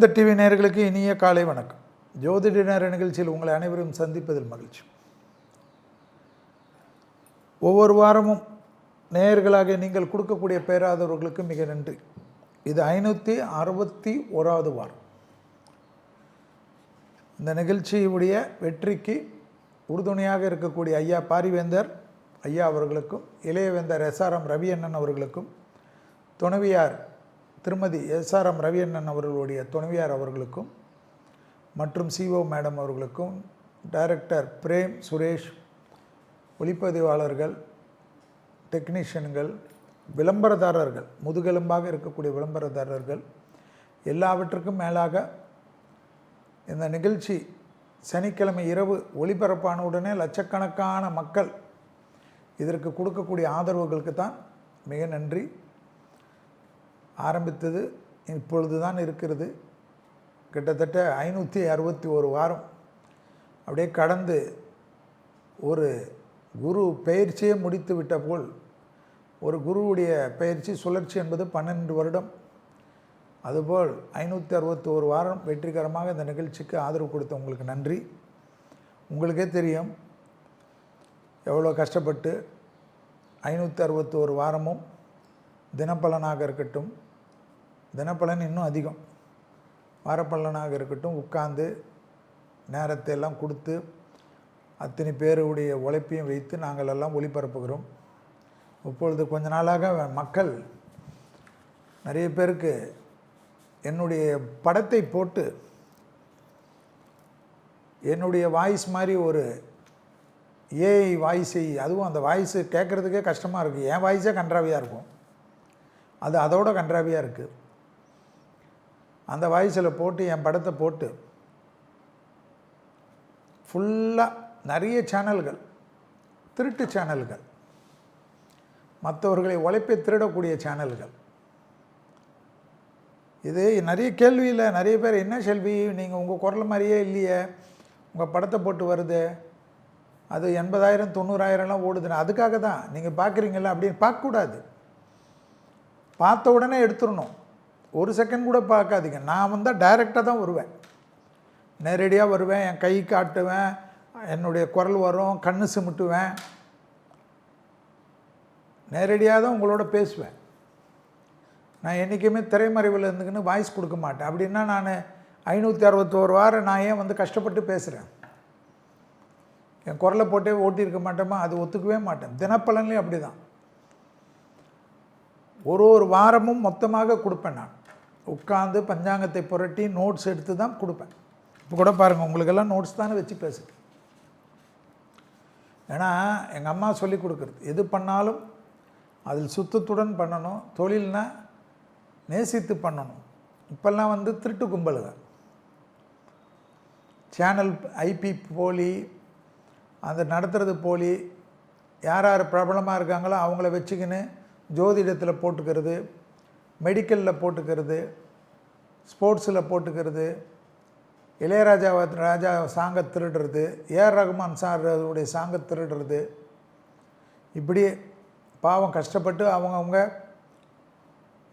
ஆனந்த TV நேயர்களுக்கு இனிய காலை வணக்கம். ஜோதிட நேர நிகழ்ச்சியில் உங்களை அனைவரும் சந்திப்பதில் மகிழ்ச்சி. ஒவ்வொரு வாரமும் நேயர்களாக நீங்கள் கொடுக்கக்கூடிய பேராதவர்களுக்கு மிக நன்றி. இது 561வது வாரம். இந்த நிகழ்ச்சியுடைய வெற்றிக்கு உறுதுணையாக இருக்கக்கூடிய ஐயா பாரிவேந்தர் ஐயா அவர்களுக்கும், இளையவேந்தர் SRM ரவி அண்ணன் அவர்களுக்கும், துணைவியார் திருமதி SRM ரவி அண்ணன் அவர்களுடைய துணைவியார் அவர்களுக்கும், மற்றும் CO மேடம் அவர்களுக்கும், டைரக்டர் பிரேம் சுரேஷ், ஒளிப்பதிவாளர்கள், டெக்னீஷியன்கள், விளம்பரதாரர்கள், முதுகெலும்பாக இருக்கக்கூடிய விளம்பரதாரர்கள், எல்லாவற்றுக்கும் மேலாக இந்த நிகழ்ச்சி சனிக்கிழமை இரவு ஒளிபரப்பான உடனே லட்சக்கணக்கான மக்கள் இதற்கு கொடுக்கக்கூடிய ஆதரவுகளுக்கு தான் மிக நன்றி. ஆரம்பித்தது இப்பொழுது தான் இருக்கிறது. கிட்டத்தட்ட 561 வாரம் அப்படியே கடந்து ஒரு குரு பயிற்சியை முடித்து விட்ட போல், ஒரு குருவுடைய பயிற்சி சுழற்சி என்பது 12 வருடம். அதுபோல் 561 வாரம் வெற்றிகரமாக இந்த நிகழ்ச்சிக்கு ஆதரவு கொடுத்த உங்களுக்கு நன்றி. உங்களுக்கே தெரியும் எவ்வளோ கஷ்டப்பட்டு 561 வாரமும் தினப்பலனாக இருக்கட்டும், தினப்பலன் இன்னும் அதிகம், வாரப்பலனாக இருக்கட்டும், உட்கார்ந்து நேரத்தை எல்லாம் கொடுத்து அத்தனை பேருடைய உழைப்பையும் வைத்து நாங்கள் எல்லாம் ஒளிபரப்புகிறோம். இப்பொழுது கொஞ்ச நாளாக மக்கள் நிறைய பேருக்கு என்னுடைய படத்தை போட்டு என்னுடைய வாய்ஸ் மாதிரி ஒரு ஏஐ வாய்ஸை, அதுவும் அந்த வாய்ஸு கேட்குறதுக்கே கஷ்டமாக இருக்குது. என் வாய்ஸே கன்றாவியாக இருக்கும், அது அதோட கன்றாவியாக இருக்குது. அந்த வாய்ஸில் போட்டு என் படத்தை போட்டு ஃபுல்லாக நிறைய சேனல்கள், திருட்டு சேனல்கள், மற்றவர்களை உழைப்பை திருடக்கூடிய சேனல்கள். இது நிறைய கேள்வியில் நிறைய பேர், என்ன செல்வி நீங்கள் உங்கள் குரல் மாதிரியே இல்லையே, உங்கள் படத்தை போட்டு வருது, அது 80,000 90,000லாம் ஓடுதுன்னு. அதுக்காக தான் நீங்கள் பார்க்குறீங்களா அப்படின்னு பார்க்கக்கூடாது. பார்த்த உடனே எடுத்துடணும், ஒரு செகண்ட் கூட பார்க்காதீங்க. நான் வந்தால் டைரெக்டாக தான் வருவேன், நேரடியாக வருவேன், என் கை காட்டுவேன், என்னுடைய குரல் வரும், கண்ணு சிமிட்டுவேன், நேரடியாக தான் உங்களோட பேசுவேன். நான் என்றைக்குமே திரைமறைவில் இருந்துக்குன்னு வாய்ஸ் கொடுக்க மாட்டேன். அப்படின்னா நான் 561 வாரம் நான் ஏன் வந்து கஷ்டப்பட்டு பேசுகிறேன்? என் குரலை போட்டே ஓட்டியிருக்க மாட்டேமா? அது ஒத்துக்கவே மாட்டேன். தினப்பலன்லேயும் அப்படி தான். ஒரு வாரமும் மொத்தமாக கொடுப்பேன். நான் உட்காந்து பஞ்சாங்கத்தை புரட்டி நோட்ஸ் எடுத்து தான் கொடுப்பேன். இப்போ கூட பாருங்கள், உங்களுக்கெல்லாம் நோட்ஸ் தானே வச்சு பேசுகிறேன். ஏன்னா எங்கள் அம்மா சொல்லி கொடுக்குறது, எது பண்ணாலும் அதில் சுத்தத்துடன் பண்ணணும், தொழில்னா நேசித்து பண்ணணும். இப்போல்லாம் வந்து திருட்டு கும்பலுங்க, சேனல் ஐபி போலி, அது நடத்துறது போலி, யார் யார் பிரபலமாக இருக்காங்களோ அவங்கள வச்சுக்கின்னு ஜோதிடத்தில் போட்டுக்கிறது, மெடிக்கலில் போட்டுக்கிறது, ஸ்போர்ட்ஸில் போட்டுக்கிறது, ராஜா சாங்கை திருடுறது, ரகுமான் சாருடைய சாங்கை திருடுறது, இப்படி பாவம் கஷ்டப்பட்டு அவங்கவுங்க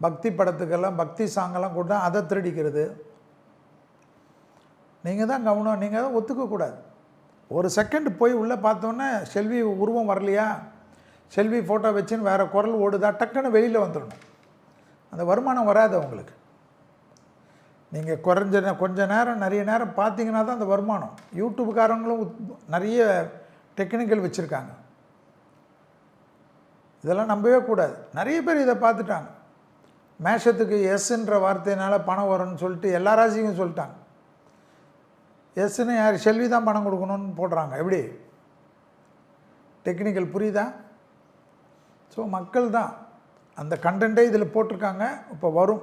பக்தி படத்துக்கெல்லாம் பக்தி சாங்கெல்லாம் கூட அதை திருடிக்கிறது. நீங்கள் தான் கவனம், நீங்கள் தான் ஒத்துக்கக்கூடாது. ஒரு செகண்ட் போய் உள்ளே பார்த்தோன்னே செல்வி உருவம் வரலையா, செல்வி ஃபோட்டோ வச்சுன்னு வேறு குரல் ஓடுதா, டக்குன்னு வெளியில் வந்துடணும். அந்த வருமானம் வராது அவங்களுக்கு. நீங்கள் கொஞ்ச நேரம் நிறைய நேரம் பார்த்தீங்கன்னா தான் அந்த வருமானம். யூடியூப்காரங்களும் நிறைய டெக்னிக்கல் வச்சுருக்காங்க, இதெல்லாம் நம்பவே கூடாது. நிறைய பேர் இதை பார்த்துட்டாங்க. மேஷத்துக்கு எஸ்ன்ற வார்த்தையினால் பணம் வரும்னு சொல்லிட்டு எல்லா ராசிக்கும் சொல்லிட்டாங்க. எஸ்ன்னு யார், செல்வி தான் பணம் கொடுக்கணும்னு போடுறாங்க. எப்படி டெக்னிக்கல் புரியுதா? ஸோ மக்கள் தான் அந்த கண்டென்ட்டே இதில் போட்டிருக்காங்க. இப்போ வரும்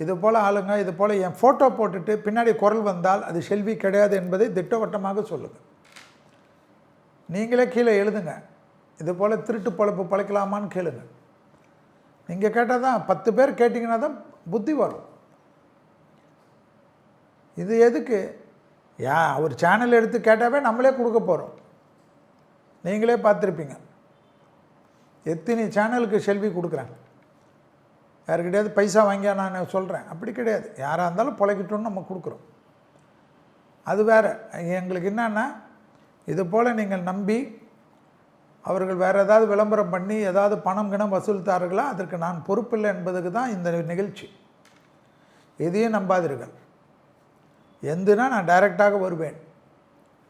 இது போல் ஆளுங்க, இது போல் என் ஃபோட்டோ போட்டுட்டு பின்னாடி குரல் வந்தால் அது செல்வி கிடையாது என்பதை திட்டவட்டமாக சொல்லுங்கள். நீங்களே கீழே எழுதுங்க, இது போல் திருட்டு பொழப்பு பழைக்கலாமான்னு கேளுங்க. நீங்கள் கேட்டால் தான், 10 பேர் கேட்டிங்கன்னா தான் புத்தி வரும். இது எதுக்கு? ஒரு சேனல் எடுத்து கேட்டாவே நம்மளே கொடுக்க போகிறோம். நீங்களே பார்த்துருப்பீங்க, எத்தனை சேனலுக்கு செல்வி கொடுக்குறாங்க. யாருக்கிட்டையாவது பைசா வாங்கியா நான் சொல்கிறேன், அப்படி கிடையாது. யாராக இருந்தாலும் பிழைக்கட்டும்னு நம்ம கொடுக்குறோம். அது வேறு. எங்களுக்கு என்னன்னா, இது போல் நீங்கள் நம்பி அவர்கள் வேறு ஏதாவது விளம்பரம் பண்ணி ஏதாவது பணம் கிணம் வசூலித்தார்களா, அதற்கு நான் பொறுப்பில்லை என்பதுக்கு தான் இந்த நிகழ்ச்சி. எதையும் நம்பாதீர்கள். எந்துனா நான் டைரெக்டாக வருவேன்.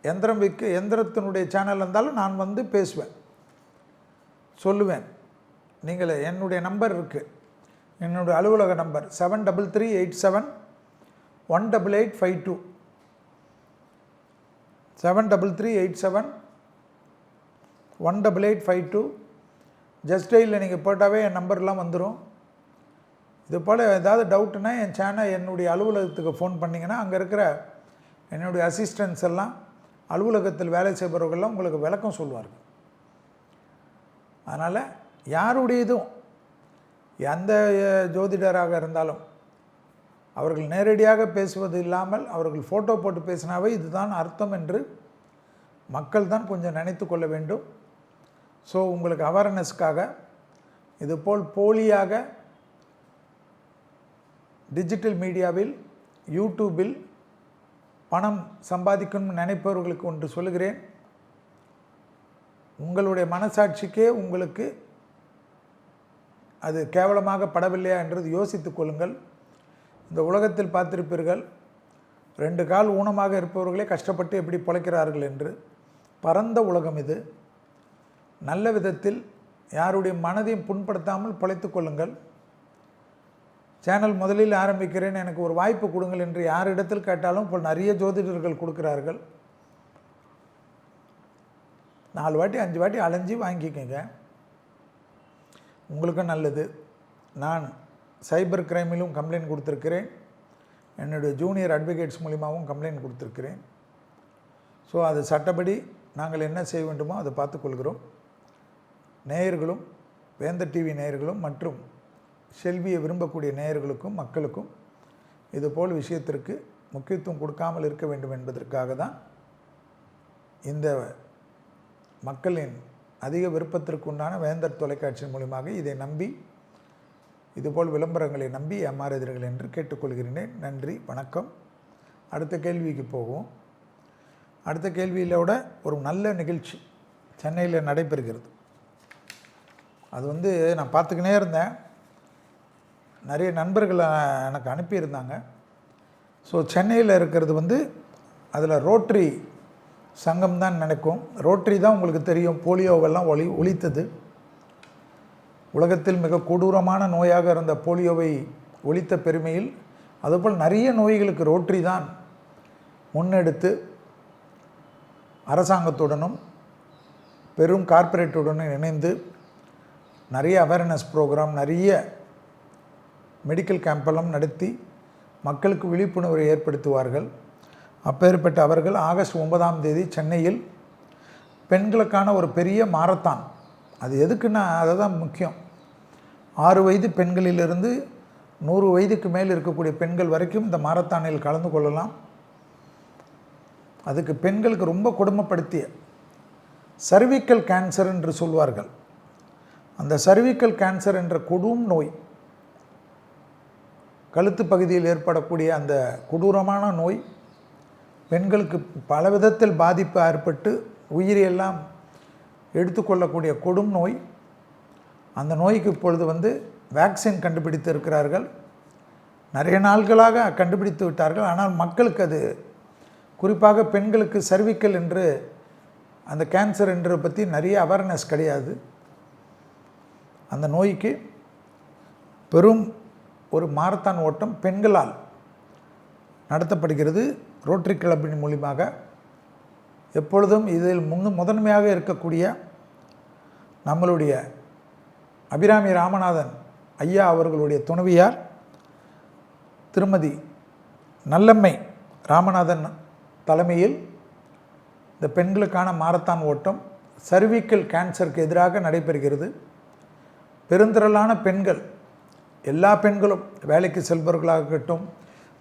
எந்திரத்தினுடைய சேனல் இருந்தாலும் நான் வந்து பேசுவேன், சொல்லுவேன். நீங்கள் என்னுடைய நம்பர் இருக்குது, என்னுடைய அலுவலக நம்பர் 7338718852 7338718852. ஜஸ்ட் டெய்லில் நீங்கள் போட்டாவே என் நம்பர்லாம் வந்துடும். இது போல் ஏதாவது டவுட்டுன்னா என் சேனல் என்னுடைய அலுவலகத்துக்கு ஃபோன் பண்ணிங்கன்னா அங்கே இருக்கிற என்னுடைய அசிஸ்டன்ஸ் எல்லாம் அலுவலகத்தில் வேலை செய்பவர்கள்லாம் உங்களுக்கு விளக்கம் சொல்லுவார்கள். அதனால் யாருடைய இதுவும் எந்த ஜோதிடராக இருந்தாலும் அவர்கள் நேரடியாக பேசுவது இல்லாமல் அவர்கள் ஃபோட்டோ போட்டு பேசினாவே இதுதான் அர்த்தம் என்று மக்கள் தான் கொஞ்சம் நினைத்து கொள்ள வேண்டும். ஸோ உங்களுக்கு அவேர்னஸ்க்காக இதுபோல் போலியாக டிஜிட்டல் மீடியாவில் யூடியூபில் பணம் சம்பாதிக்கணும்னு நினைப்பவர்களுக்கு ஒன்று சொல்லுகிறேன். உங்களுடைய மனசாட்சிக்கே உங்களுக்கு அது கேவலமாக படவில்லையா என்றது யோசித்து கொள்ளுங்கள். இந்த உலகத்தில் பார்த்திருப்பீர்கள், 2 கால் ஊனமாக இருப்பவர்களே கஷ்டப்பட்டு எப்படி பிழைக்கிறார்கள் என்று. பரந்த உலகம் இது. நல்ல விதத்தில் யாருடைய மனதையும் புண்படுத்தாமல் பிழைத்து கொள்ளுங்கள். சேனல் முதலில் ஆரம்பிக்கிறேன், எனக்கு ஒரு வாய்ப்பு கொடுங்கள் என்று யாரிடத்தில் கேட்டாலும் இப்போ நிறைய ஜோதிடர்கள் கொடுக்குறார்கள். 4 வாட்டி 5 வாட்டி அலைஞ்சி வாங்கிக்கங்க, உங்களுக்கும் நல்லது. நான் சைபர் கிரைமிலும் கம்ப்ளைண்ட் கொடுத்துருக்கிறேன், என்னுடைய ஜூனியர் அட்வொகேட்ஸ் மூலிமாவும் கம்ப்ளைண்ட் கொடுத்துருக்கிறேன். ஸோ அது சட்டப்படி நாங்கள் என்ன செய்ய வேண்டுமோ அதை பார்த்துக்கொள்கிறோம். நேயர்களும் வேந்தர் டிவி நேயர்களும் மற்றும் செல்வியை விரும்பக்கூடிய நேயர்களுக்கும் மக்களுக்கும் இதுபோல் விஷயத்திற்கு முக்கியத்துவம் கொடுக்காமல் இருக்க வேண்டும் என்பதற்காக தான் இந்த மக்களின் அதிக விருப்பத்திற்குண்டான வேந்தர் தொலைக்காட்சியின் மூலியமாக இதை நம்பி இதுபோல் விளம்பரங்களை நம்பி ஏமாறுகிறீர்கள் என்று கேட்டுக்கொள்கிறேன். நன்றி, வணக்கம். அடுத்த கேள்விக்கு போவோம். அடுத்த கேள்வியிலோட ஒரு நல்ல நிகழ்ச்சி சென்னையில் நடைபெறுகிறது. அது வந்து நான் பார்த்துக்கினே இருந்தேன், நிறைய நண்பர்கள் எனக்கு அனுப்பியிருந்தாங்க. ஸோ சென்னையில் இருக்கிறது வந்து அதில் ரோட்டரி சங்கம் தான் நினைக்கும். ரோட்டரி தான் உங்களுக்கு தெரியும், போலியோவெல்லாம் ஒழித்தது. உலகத்தில் மிக கொடூரமான நோயாக இருந்த போலியோவை ஒழித்த பெருமையில் அதுபோல் நிறைய நோய்களுக்கு ரோட்டரி தான் முன்னெடுத்து அரசாங்கத்துடனும் பெரும் கார்ப்பரேட்டுடனும் இணைந்து நிறைய அவேர்னஸ் ப்ரோக்ராம், நிறைய மெடிக்கல் கேம்பெல்லாம் நடத்தி மக்களுக்கு விழிப்புணர்வை ஏற்படுத்துவார்கள். அப்பேற்பட்ட அவர்கள் ஆகஸ்ட் 9ஆம் தேதி சென்னையில் பெண்களுக்கான ஒரு பெரிய மாரத்தான். அது எதுக்குன்னா அதுதான் முக்கியம். 6 வயது பெண்களிலிருந்து 100 வயதுக்கு மேல் இருக்கக்கூடிய பெண்கள் வரைக்கும் இந்த மாரத்தானில் கலந்து கொள்ளலாம். அதுக்கு பெண்களுக்கு ரொம்ப கொடுமைப்படுத்திய சர்விக்கல் கேன்சர் என்று சொல்வார்கள். அந்த சர்விக்கல் கேன்சர் என்ற கொடும் நோய், கழுத்து பகுதியில் ஏற்படக்கூடிய அந்த கொடூரமான நோய் பெண்களுக்கு பல விதத்தில் பாதிப்பு ஏற்பட்டு உயிரியெல்லாம் எடுத்துக்கொள்ளக்கூடிய கொடும் நோய். அந்த நோய்க்கு இப்பொழுது வந்து வேக்சின் கண்டுபிடித்து இருக்கிறார்கள். நிறைய நாட்களாக கண்டுபிடித்து விட்டார்கள். ஆனால் மக்களுக்கு அது குறிப்பாக பெண்களுக்கு சர்விக்கல் என்று அந்த கேன்சர் என்று பற்றி நிறைய அவேர்னஸ் கிடையாது. அந்த நோய்க்கு பெரும் ஒரு மாரத்தான் ஓட்டம் பெண்களால் நடத்தப்படுகிறது ரோட்டரி கிளப்பின் மூலியமாக. எப்பொழுதும் இதில் முதன்மையாக இருக்கக்கூடிய நம்மளுடைய அபிராமி ராமநாதன் ஐயா அவர்களுடைய துணைவியார் திருமதி நல்லம்மை ராமநாதன் தலைமையில் இந்த பெண்களுக்கான மாரத்தான் ஓட்டம் சர்விக்கல் கேன்சருக்கு எதிராக நடைபெறுகிறது. பெருந்திரளான பெண்கள், எல்லா பெண்களும், வேலைக்கு செல்பவர்களாக இருக்கட்டும்,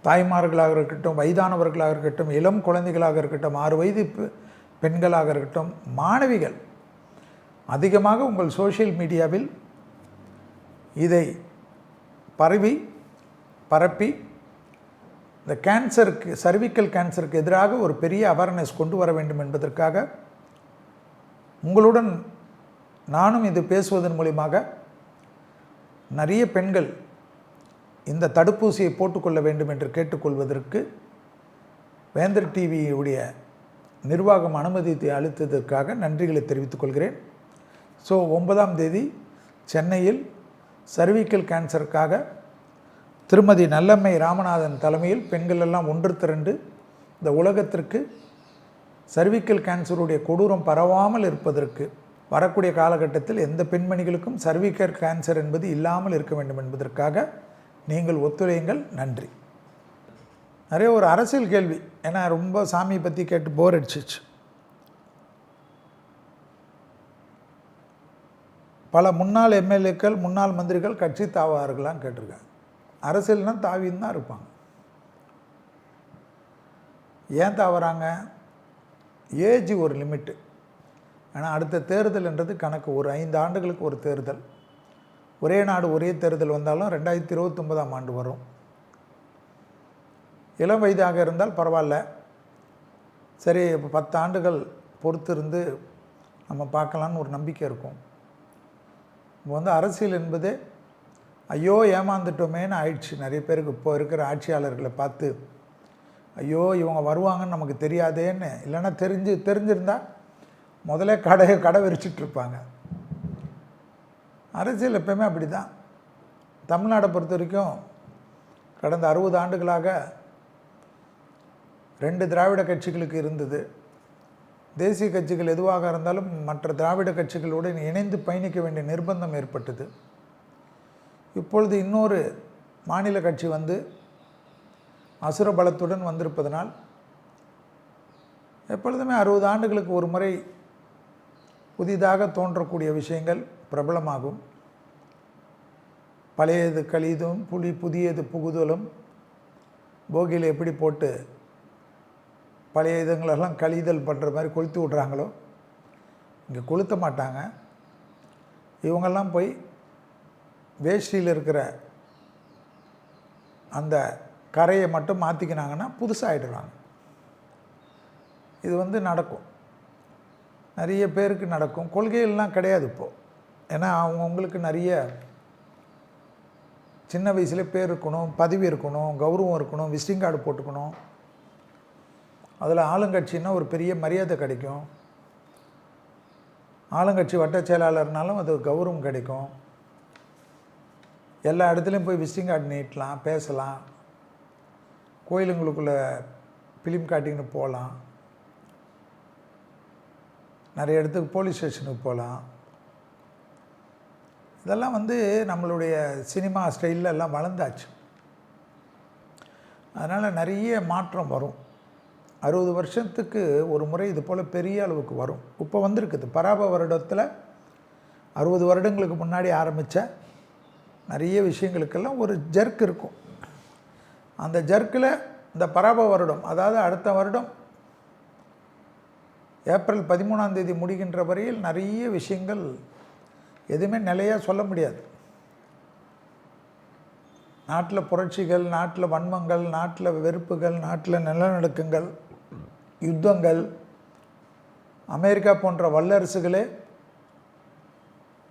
தாய்மார்களாக இருக்கட்டும், வயதானவர்களாக இருக்கட்டும், இளம் குழந்தைகளாக இருக்கட்டும், 6 வயது பெண்களாக இருக்கட்டும், மாணவிகள், அதிகமாக உங்கள் சோஷியல் மீடியாவில் இதை பரப்பி இந்த கேன்சருக்கு, சர்விக்கல் கேன்சருக்கு எதிராக ஒரு பெரிய அவேர்னஸ் கொண்டு வர வேண்டும் என்பதற்காக உங்களுடன் நானும் இது பேசுவதன் மூலியமாக நிறைய பெண்கள் இந்த தடுப்பூசியை போட்டுக்கொள்ள வேண்டும் என்று கேட்டுக்கொள்வதற்கு வேந்தர் டிவியுடைய நிர்வாகம் அனுமதி அளித்ததற்காக நன்றிகளை தெரிவித்துக் கொள்கிறேன். ஸோ 9ஆம் தேதி சென்னையில் சர்விக்கல் கேன்சருக்காக திருமதி நல்லம்மை ராமநாதன் தலைமையில் பெண்கள் எல்லாம் ஒன்று திரண்டு இந்த உலகத்திற்கு சர்விக்கல் கேன்சருடைய கொடூரம் பரவாமல் இருப்பதற்கு வரக்கூடிய காலகட்டத்தில் எந்த பெண்மணிகளுக்கும் சர்விக்கல் கேன்சர் என்பது இல்லாமல் இருக்க வேண்டும் என்பதற்காக நீங்கள் ஒத்துழையுங்கள். நன்றி. நிறைய ஒரு அரசியல் கேள்வி, ஏன்னா ரொம்ப சாமியை பற்றி கேட்டு போர் அடிச்சிச்சு. பல முன்னாள் எம்எல்ஏக்கள், முன்னாள் மந்திரிகள் கட்சி தாவார்களான்னு கேட்டிருக்காங்க. அரசியல்னால் தாவின்னு தான் இருப்பாங்க. ஏன் தாவறாங்க? ஏஜ் ஒரு லிமிட்டு. ஆனால் அடுத்த தேர்தல்ன்றது கணக்கு. ஒரு 5 ஆண்டுகளுக்கு ஒரு தேர்தல். ஒரே நாடு ஒரே தேர்தல் வந்தாலும் 2029ஆம் ஆண்டு வரும். இளம் வயதாக இருந்தால் பரவாயில்ல, சரி இப்போ 10 ஆண்டுகள் பொறுத்து இருந்து நம்ம பார்க்கலான்னு ஒரு நம்பிக்கை இருக்கும். இப்போ அரசியல் என்பது ஐயோ ஏமாந்துட்டோமேன்னு ஆயிடுச்சு நிறைய பேருக்கு. இப்போ இருக்கிற ஆட்சியாளர்களை பார்த்து ஐயோ இவங்க வருவாங்கன்னு நமக்கு தெரியாதேன்னு, இல்லைன்னா தெரிஞ்சிருந்தால் முதலே கடை விரிச்சிட்ருப்பாங்க. அரசியல் எப்போயுமே அப்படி தான். தமிழ்நாடை பொறுத்த வரைக்கும் கடந்த 60 ஆண்டுகளாக 2 திராவிட கட்சிகளுக்கு இருந்தது. தேசிய கட்சிகள் எதுவாக இருந்தாலும் மற்ற திராவிட கட்சிகளுடன் இணைந்து பயணிக்க வேண்டிய நிர்பந்தம் ஏற்பட்டது. இப்பொழுது இன்னொரு மாநில கட்சி அசுர பலத்துடன் வந்திருப்பதனால் எப்பொழுதுமே 60 ஆண்டுகளுக்கு ஒரு முறை புதிதாக தோன்றக்கூடிய விஷயங்கள் பிரபலமாகும். பழையது கழிதும் புதியது புகுதலும், போகியில் எப்படி போட்டு பழைய இதுங்களெல்லாம் கழிதல் பண்ணுற மாதிரி கொளுத்து விட்றாங்களோ, இங்கே கொளுத்த மாட்டாங்க. இவங்கெல்லாம் போய் வேஷ்டியில் இருக்கிற அந்த கரையை மட்டும் மாற்றிக்கினாங்கன்னா புதுசாகிடுறாங்க. இது நடக்கும், நிறைய பேருக்கு நடக்கும். கொள்கைகள்லாம் கிடையாது இப்போது. ஏன்னா அவங்களுக்கு நிறைய சின்ன வயசுலேயே பேர் இருக்கணும், பதவி இருக்கணும், கௌரவம் இருக்கணும், விசிட்டிங் கார்டு போட்டுக்கணும். அதில் ஆளுங்கட்சின்னா ஒரு பெரிய மரியாதை கிடைக்கும். ஆளுங்கட்சி வட்ட செயலாளர்னாலும் அது கௌரவம் கிடைக்கும். எல்லா இடத்துலையும் போய் விசிட்டிங் கார்டு நீட்டலாம், பேசலாம், கோயிலுங்களுக்குள்ளே ஃபிலிம் காட்டிங்கன்னு போகலாம், நிறைய இடத்துக்கு போலீஸ் ஸ்டேஷனுக்கு போகலாம். இதெல்லாம் நம்மளுடைய சினிமா ஸ்டைலில் எல்லாம் வளர்ந்தாச்சு. அதனால் நிறைய மாற்றம் வரும். 60 வருஷத்துக்கு ஒரு முறை இது போல் பெரிய அளவுக்கு வரும். இப்போ வந்திருக்குது. பராப வருடத்தில் 60 வருடங்களுக்கு முன்னாடி ஆரம்பித்த நிறைய விஷயங்களுக்கெல்லாம் ஒரு ஜர்க் இருக்கும். அந்த ஜர்க்கில் இந்த பராப வருடம், அதாவது அடுத்த வருடம் ஏப்ரல் 13ஆம் தேதி முடிகின்ற வரையில் நிறைய விஷயங்கள் எதுவுமே நிலையாக சொல்ல முடியாது. நாட்டில் புரட்சிகள், நாட்டில் வன்மங்கள், நாட்டில் வெறுப்புகள், நாட்டில் நிலநடுக்கங்கள், யுத்தங்கள், அமெரிக்கா போன்ற வல்லரசுகளே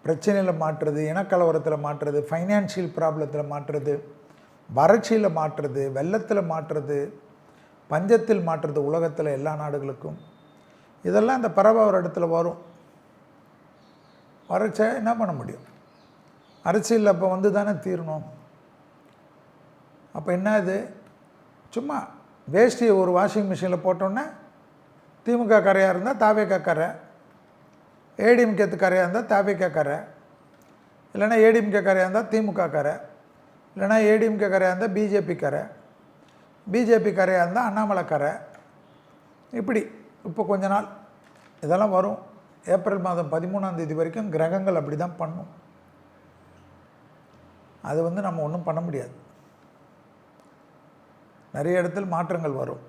பிரச்சனையில் மாற்றுறது, இனக்கலவரத்தில் மாற்றுறது, ஃபைனான்ஷியல் ப்ராப்ளத்தில் மாற்றுறது, வறட்சியில் மாற்றுறது, வெள்ளத்தில் மாற்றுறது, பஞ்சத்தில் மாற்றுறது உலகத்தில் எல்லா நாடுகளுக்கும். இதெல்லாம் இந்த பரவ ஒரு இடத்துல வரும். வறட்சா என்ன பண்ண முடியும்? அரசியல் அப்போ தானே தீரணும். அப்போ என்ன இது? சும்மா வேஷ்டியை ஒரு வாஷிங் மிஷினில் போட்டோன்னே திமுக கரையாக இருந்தால் தாவேக கரை, ஏடிஎம்கே கரையாக இருந்தால் தாவேக கரை, இல்லைனா ஏடிஎம்கே கரையாக இருந்தால் திமுக கரை, இல்லைனா ஏடிஎம்கே கரையாக இருந்தால் பிஜேபி கரை, பிஜேபி கரையாக இருந்தால் அண்ணாமலை கரை. இப்படி இப்போ கொஞ்ச நாள் இதெல்லாம் வரும். ஏப்ரல் மாதம் 13ஆம் தேதி வரைக்கும் கிரகங்கள் அப்படி தான் பண்ணும். அது நம்ம ஒன்றும் பண்ண முடியாது. நிறைய இடத்துல மாற்றங்கள் வரும்.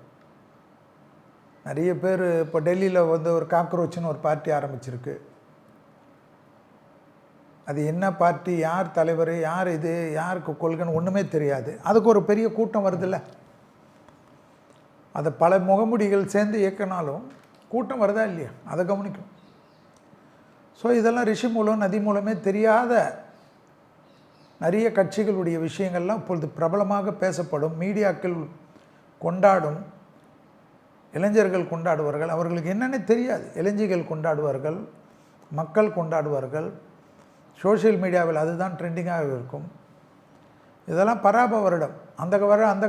நிறைய பேர் இப்போ டெல்லியில் ஒரு காக்ரோச்சுன்னு ஒரு பார்ட்டி ஆரம்பிச்சிருக்கு. அது என்ன பார்ட்டி, யார் தலைவர், யார் இது, யாருக்கு கொள்கைன்னு ஒன்றுமே தெரியாது. அதுக்கு ஒரு பெரிய கூட்டம் வருதில்ல, அதை பல முகமுடிகள் சேர்ந்து இயக்கினாலும் கூட்டம் வருதா இல்லையா, அதை கவனிக்கும். ஸோ இதெல்லாம் ரிஷி மூலம் நதி மூலமே தெரியாத நிறைய கட்சிகளுடைய விஷயங்கள்லாம் இப்பொழுது பிரபலமாக பேசப்படும், மீடியாக்கள் கொண்டாடும், இளைஞர்கள் கொண்டாடுவார்கள். அவர்களுக்கு என்னென்ன தெரியாது, இளைஞர்கள் கொண்டாடுவார்கள், மக்கள் கொண்டாடுவார்கள், சோஷியல் மீடியாவில் அதுதான் ட்ரெண்டிங்காக இருக்கும். இதெல்லாம் பராப வருடம். அந்த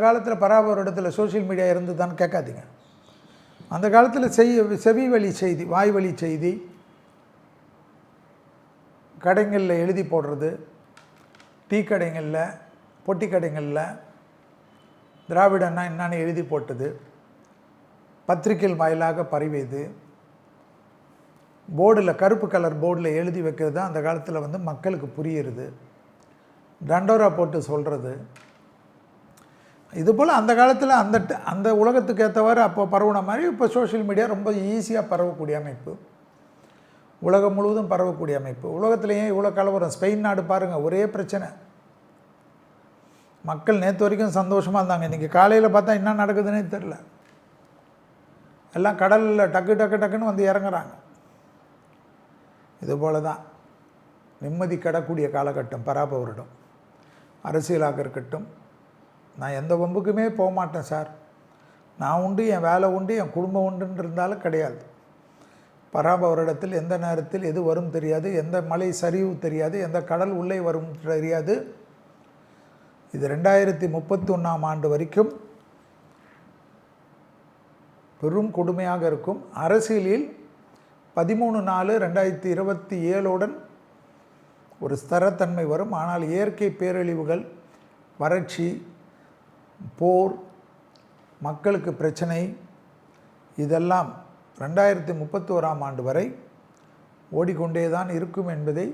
காலத்தில் பராப வருடத்தில் சோஷியல் மீடியா இருந்து தான் கேட்காதீங்க. அந்த காலத்தில் செவி வழி செய்தி, வாய் வழி செய்தி, கடைகளில் எழுதி போடுறது, டீ கடைகளில், பொட்டி கடைகளில் திராவிடன்னா என்னன்னு எழுதி போட்டது, பத்திரிகைகள் வாயிலாக பரவியது, போர்டில் கருப்பு கலர் போர்டில் எழுதி வைக்கிறது தான் அந்த காலத்தில் வந்து மக்களுக்கு புரியுறது, தண்டோரா போட்டு சொல்கிறது. இதுபோல் அந்த காலத்தில் அந்த உலகத்துக்கு ஏற்றவாறு அப்போ பரவுன மாதிரி இப்போ சோஷியல் மீடியா ரொம்ப ஈஸியாக பரவக்கூடிய அமைப்பு, உலகம் முழுவதும் பரவக்கூடிய அமைப்பு. உலகத்துலேயே இவ்வளோ கலவரம், ஸ்பெயின் நாடு பாருங்கள், ஒரே பிரச்சனை. மக்கள் நேற்று வரைக்கும் சந்தோஷமாக இருந்தாங்க, இன்றைக்கி காலையில் பார்த்தா என்ன நடக்குதுன்னே தெரில. எல்லாம் கடலில் டக்கு டக்கு டக்குன்னு வந்து இறங்குறாங்க. இதுபோல் தான் நிம்மதி கிடக்கூடிய காலகட்டம் பராப வருடம். அரசியலாக இருக்கட்டும், நான் எந்த வம்புக்குமே போக மாட்டேன் சார், நான் உண்டு, என் வேலை உண்டு, என் குடும்பம் உண்டுன்னு இருந்தாலும் கிடையாது. பராப வருடத்தில் எந்த நேரத்தில் எது வரும் தெரியாது, எந்த மலை சரிவு தெரியாது, எந்த கடல் உள்ளே வரும் தெரியாது. இது 2031ஆம் ஆண்டு வரைக்கும் பெரும் கொடுமையாக இருக்கும். அரசியலில் 13/4/2027 ஒரு ஸ்திரத்தன்மை வரும். ஆனால் இயற்கை பேரழிவுகள், வறட்சி, போர், மக்களுக்கு பிரச்சனை, இதெல்லாம் 2031ஆம் ஆண்டு வரை ஓடிக்கொண்டே தான் இருக்கும் என்பதை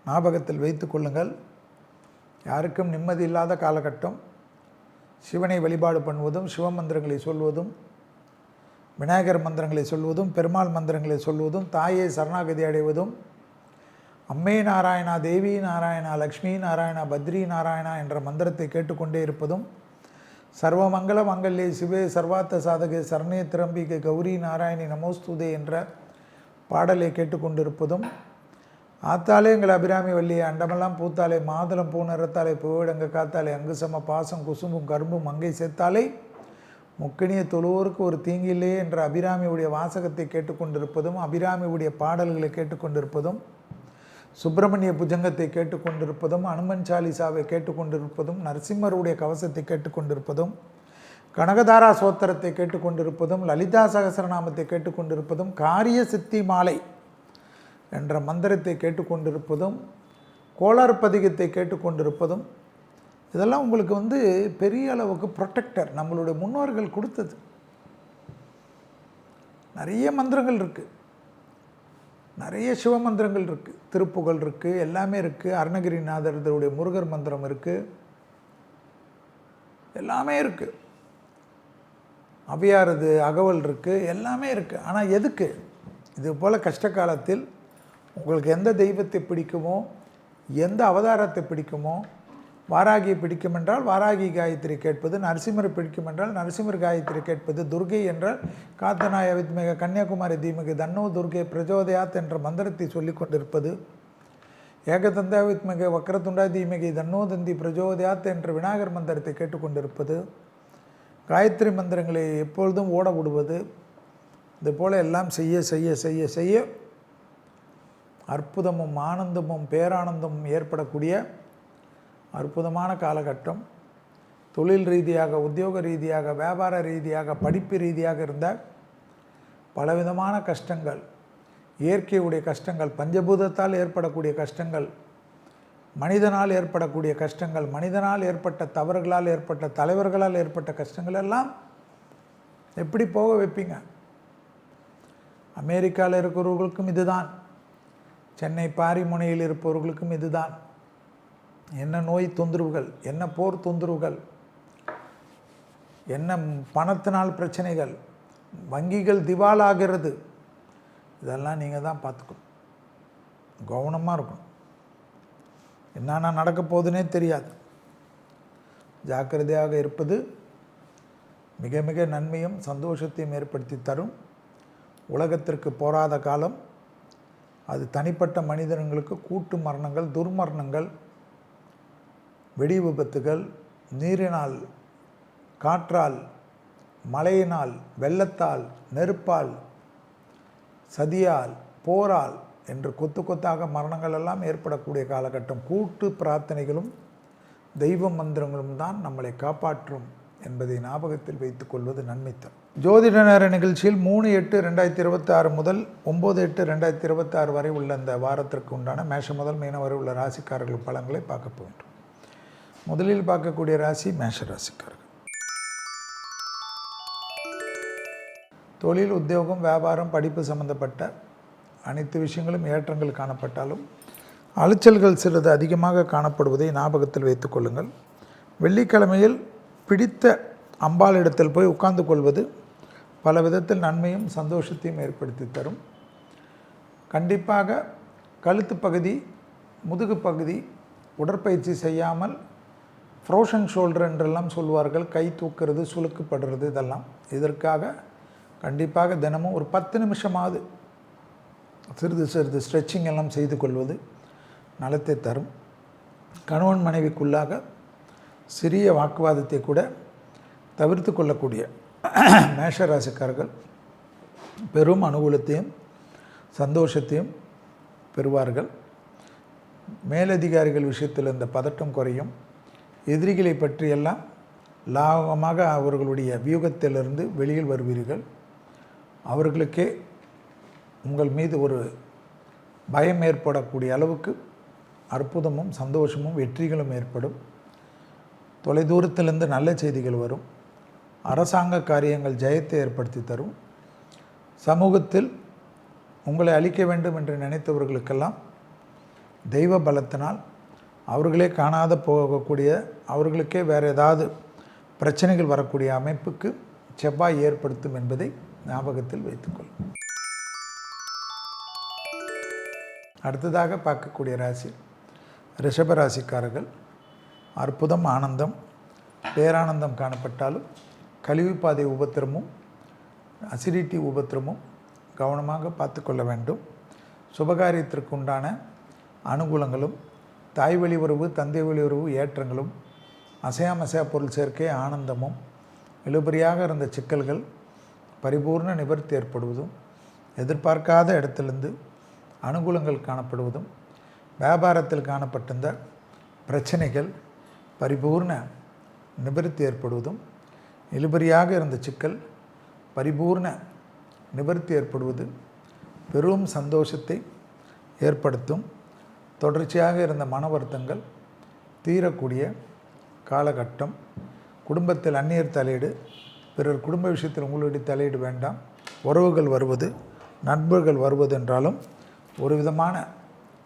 ஞாபகத்தில் வைத்து கொள்ளுங்கள். யாருக்கும் நிம்மதி இல்லாத காலகட்டம். சிவனை வழிபாடு பண்ணுவதும், சிவமந்திரங்களை சொல்வதும், விநாயகர் மந்திரங்களை சொல்வதும், பெருமாள் மந்திரங்களை சொல்வதும், தாயை சரணாகதி அடைவதும், அம்மே நாராயணா, தேவி நாராயணா, லக்ஷ்மி நாராயணா, பத்ரி நாராயணா என்ற மந்திரத்தை கேட்டுக்கொண்டே இருப்பதும், சர்வமங்கள மங்கல்யே சிவே சர்வார்த்த சாதகே சரணே திரம்பிகை கௌரி நாராயணி நமோஸ்துதே என்ற பாடலை கேட்டுக்கொண்டிருப்பதும், ஆத்தாலே எங்கள் அபிராமி வள்ளியை அண்டமெல்லாம் பூத்தாலே மாதுளம் பூ நிறத்தாலே பூவிடங்க காத்தாலே அங்கு சம பாசம் குசும்பும் கரும்பும் மங்கை சேர்த்தாலே முக்கினிய தொழுவோருக்கு ஒரு தீங்கில்லையே என்ற அபிராமியுடைய வாசகத்தை கேட்டுக்கொண்டிருப்பதும், அபிராமியுடைய பாடல்களை கேட்டுக்கொண்டிருப்பதும், சுப்பிரமணிய புஜங்கத்தை கேட்டுக்கொண்டிருப்பதும், அனுமன் சாலிசாவை கேட்டுக்கொண்டிருப்பதும், நரசிம்மருடைய கவசத்தை கேட்டுக்கொண்டிருப்பதும், கனகதாரா சோத்திரத்தை கேட்டுக்கொண்டிருப்பதும், லலிதா சகசரநாமத்தை கேட்டுக்கொண்டிருப்பதும், காரிய சித்தி மாலை என்ற மந்திரத்தை கேட்டுக்கொண்டிருப்பதும், கோளாறு பதிகத்தை கேட்டுக்கொண்டிருப்பதும், இதெல்லாம் உங்களுக்கு வந்து பெரிய அளவுக்கு ப்ரொடெக்டர் நம்மளுடைய முன்னோர்கள் கொடுத்தது. நிறைய மந்திரங்கள் இருக்குது, நிறைய சிவ மந்திரங்கள் இருக்குது, திருப்புகழ் இருக்குது, எல்லாமே இருக்குது. அருணகிரிநாதருடைய முருகர் மந்திரம் இருக்குது, எல்லாமே இருக்குது. அபியாரது அகவல் இருக்குது, எல்லாமே இருக்குது. ஆனால் எதுக்கு? இது போல் கஷ்ட காலத்தில் உங்களுக்கு எந்த தெய்வத்தை பிடிக்குமோ, எந்த அவதாரத்தை பிடிக்குமோ, வாராகியை பிடிக்கும் என்றால் வாராகி காயத்ரி கேட்பது, நரசிம்மரை பிடிக்கும் என்றால் நரசிம்மர் காயத்ரி கேட்பது, துர்கை என்றால் காத்தநாய வித்மிக கன்னியாகுமரி தீமிகு தன்னோ துர்கை பிரஜோதயாத் என்ற மந்திரத்தை சொல்லி கொண்டிருப்பது, ஏகதந்தா வித்மிக வக்ரதுண்டா தீமிகை தன்னோ தந்தி பிரஜோதயாத் என்ற விநாயகர் மந்திரத்தை கேட்டுக்கொண்டிருப்பது, காயத்ரி மந்திரங்களை எப்பொழுதும் ஓட விடுவது, இதுபோல் எல்லாம் செய்ய செய்ய செய்ய செய்ய அற்புதமும் ஆனந்தமும் பேரானந்தமும் ஏற்படக்கூடிய அற்புதமான காலகட்டம். தொழில் ரீதியாக, உத்தியோக ரீதியாக, வியாபார ரீதியாக, படிப்பு ரீதியாக இருந்த பலவிதமான கஷ்டங்கள், இயற்கையுடைய கஷ்டங்கள், பஞ்சபூதத்தால் ஏற்படக்கூடிய கஷ்டங்கள், மனிதனால் ஏற்படக்கூடிய கஷ்டங்கள், மனிதனால் ஏற்பட்ட தவறுகளால் ஏற்பட்ட தலைவர்களால் ஏற்பட்ட கஷ்டங்கள் எல்லாம் எப்படி போக வைப்பீங்க? அமெரிக்காவில் இருக்கிறவர்களுக்கும் இதுதான், சென்னை பாரிமுனையில் இருப்பவர்களுக்கும் இதுதான். என்ன நோய் தொந்தரவுகள், என்ன போர் தொந்தரவுகள், என்ன பணத்தினால் பிரச்சனைகள், வங்கிகள் திவாலாகிறது, இதெல்லாம் நீங்கள் தான் பார்த்துக்கணும், கவனமாக இருக்கணும். என்னென்ன நடக்க போகுதுன்னே தெரியாது. ஜாக்கிரதையாக இருப்பது மிக மிக நன்மையும் சந்தோஷத்தையும் ஏற்படுத்தி தரும். உலகத்திற்கு போராத காலம் அது தனிப்பட்ட மனிதர்களுக்கு கூட்டு மரணங்கள், துர்மரணங்கள், வெடி விபத்துகள், நீரினால், காற்றால், மழையினால், வெள்ளத்தால், நெருப்பால், சதியால், போரால் என்று கொத்து கொத்தாக மரணங்கள் எல்லாம் ஏற்படக்கூடிய காலகட்டம். கூட்டு பிரார்த்தனைகளும் தெய்வ மந்திரங்களும் தான் நம்மளை காப்பாற்றும் என்பதை ஞாபகத்தில் வைத்துக் கொள்வது நன்மை தரும். ஜோதிட நேர நிகழ்ச்சியில் 3/8/2026 முதல் 9/8/2026 வரை உள்ள இந்த வாரத்திற்கு உண்டான மேஷம் முதல் மீனம் வரை உள்ள ராசிக்காரர்கள் பலன்களை பார்க்க போகின்றோம். முதலில் பார்க்கக்கூடிய ராசி மேஷ ராசிக்காரர்கள். தொழில், உத்தியோகம், வியாபாரம், படிப்பு சம்பந்தப்பட்ட அனைத்து விஷயங்களும் ஏற்றங்கள் காணப்பட்டாலும் அலைச்சல்கள் சிறிது அதிகமாக காணப்படுவதை ஞாபகத்தில் வைத்துக் கொள்ளுங்கள். வெள்ளிக்கிழமையில் பிடித்த அம்பாளிடத்தில் போய் உட்கார்ந்து கொள்வது பல விதத்தில் நன்மையும் சந்தோஷத்தையும் ஏற்படுத்தி தரும். கண்டிப்பாக கழுத்து பகுதி, முதுகு பகுதி உடற்பயிற்சி செய்யாமல் ஃப்ரோஷன் ஷோல்டர் என்றெல்லாம் சொல்வார்கள். கை தூக்கிறது, சுளுக்குப்படுறது, இதெல்லாம் இதற்காக கண்டிப்பாக தினமும் ஒரு 10 நிமிஷமாவது சிறிது ஸ்ட்ரெச்சிங் எல்லாம் செய்து கொள்வது நலத்தை தரும். கணவன் மனைவிக்குள்ளாக சிறிய வாக்குவாதத்தை கூட தவிர்த்து கொள்ளக்கூடிய மேஷராசிக்காரர்கள் பெரும் அனுகூலத்தையும் சந்தோஷத்தையும் பெறுவார்கள். மேலதிகாரிகள் விஷயத்தில் இந்த பதட்டம் குறையும். எதிரிகளை பற்றியெல்லாம் லாபமாக அவர்களுடைய வியூகத்திலிருந்து வெளியில் வருவீர்கள். அவர்களுக்கே உங்கள் மீது ஒரு பயம் ஏற்படக்கூடிய அளவுக்கு அற்புதமும் சந்தோஷமும் வெற்றிகளும் ஏற்படும். தொலைதூரத்திலிருந்து நல்ல செய்திகள் வரும். அரசாங்க காரியங்கள் ஜெயத்தை ஏற்படுத்தி தரும். சமூகத்தில் உங்களை அழிக்க வேண்டும் என்று நினைத்தவர்களுக்கெல்லாம் தெய்வ பலத்தினால் அவர்களே காணாத போகக்கூடிய, அவர்களுக்கே வேறு ஏதாவது பிரச்சனைகள் வரக்கூடிய அமைப்புக்கு செவ்வாய் ஏற்படுத்தும் என்பதை ஞாபகத்தில் வைத்துக்கொள்ளும். அடுத்ததாக பார்க்கக்கூடிய ராசி ரிஷபராசிக்காரர்கள். அற்புதம், ஆனந்தம், பேரானந்தம் காணப்பட்டாலும் கழிவுப்பாதை உபத்திரமும் அசிடிட்டி உபத்திரமும் கவனமாக பார்த்து கொள்ள வேண்டும். சுபகாரியத்திற்கு உண்டான அனுகூலங்களும், தாய் வழி உறவு, தந்தை வழி உறவு ஏற்றங்களும், அசையா பொருள் சேர்க்கை ஆனந்தமும், இழுபறியாக இருந்த சிக்கல்கள் பரிபூர்ண நிவர்த்தி ஏற்படுவதும், எதிர்பார்க்காத இடத்திலிருந்து அனுகூலங்கள் காணப்படுவதும், வியாபாரத்தில் காணப்பட்டிருந்த பிரச்சனைகள் பரிபூர்ண நிவர்த்தி ஏற்படுவதும், இழுபறியாக இருந்த சிக்கல் பரிபூர்ண நிவர்த்தி ஏற்படுவது பெரும் சந்தோஷத்தை ஏற்படுத்தும். தொடர்ச்சியாக இருந்த மன வருத்தங்கள் தீரக்கூடிய காலகட்டம். குடும்பத்தில் அந்நியர் தலையீடு, பிறர் குடும்ப விஷயத்தில் உங்களுடைய தலையீடு வேண்டாம். உறவுகள் வருவது, நண்பர்கள் வருவது என்றாலும் ஒரு விதமான